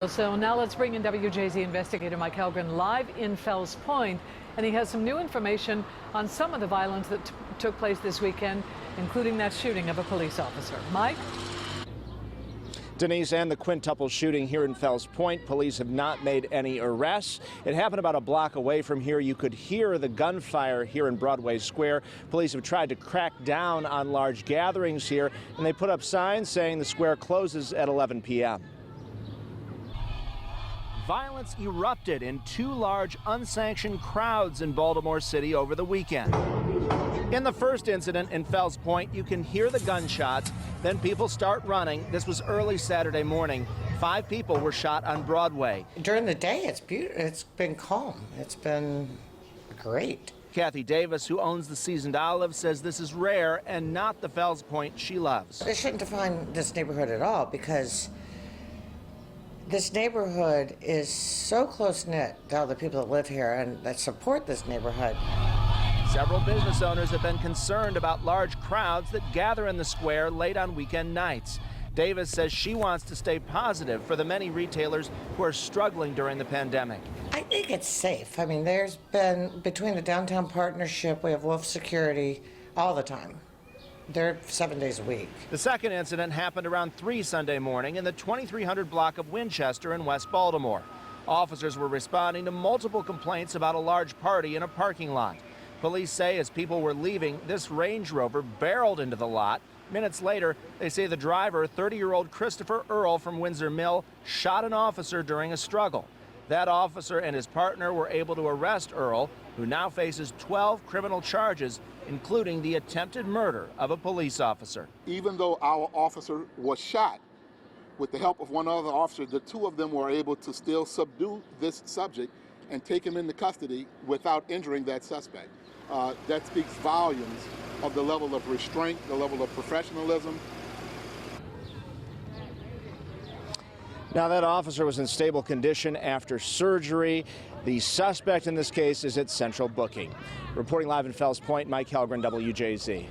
So now let's bring in WJZ investigator Mike Helgren live in Fells Point, and he has some new information on some of the violence that took place this weekend, including that shooting of a police officer. Mike? Denise, and the quintuple shooting here in Fells Point. Police have not made any arrests. It happened about a block away from here. You could hear the gunfire here in Broadway Square. Police have tried to crack down on large gatherings here, and they put up signs saying the square closes at 11 p.m. Violence erupted in two large unsanctioned crowds in Baltimore City over the weekend. In the first incident in Fells Point, you can hear the gunshots, then people start running. This was early Saturday morning. 5 people were shot on Broadway. During the day, it's beautiful. It's been calm. It's been great. Kathy Davis, who owns the Seasoned Olive, says this is rare and not the Fells Point she loves. They shouldn't define this neighborhood at all, because this neighborhood is so close-knit to all the people that live here and that support this neighborhood. Several business owners have been concerned about large crowds that gather in the square late on weekend nights. Davis says she wants to stay positive for the many retailers who are struggling during the pandemic. I think it's safe. I mean, there's been, between the downtown partnership, we have Wolf Security all the time. They're 7 days a week. The second incident happened around 3 Sunday morning in the 2300 block of Winchester in West Baltimore. Officers were responding to multiple complaints about a large party in a parking lot. Police say as people were leaving, this Range Rover barreled into the lot. Minutes later, they say the driver, 30-year-old Christopher Earl from Windsor Mill, shot an officer during a struggle. That officer and his partner were able to arrest Earl, who now faces 12 criminal charges, including the attempted murder of a police officer. Even though our officer was shot, with the help of one other officer, the two of them were able to still subdue this subject and take him into custody without injuring that suspect. That speaks volumes of the level of restraint, the level of professionalism. Now, that officer was in stable condition after surgery. The suspect in this case is at Central Booking. Reporting live in Fells Point, Mike Helgren, WJZ.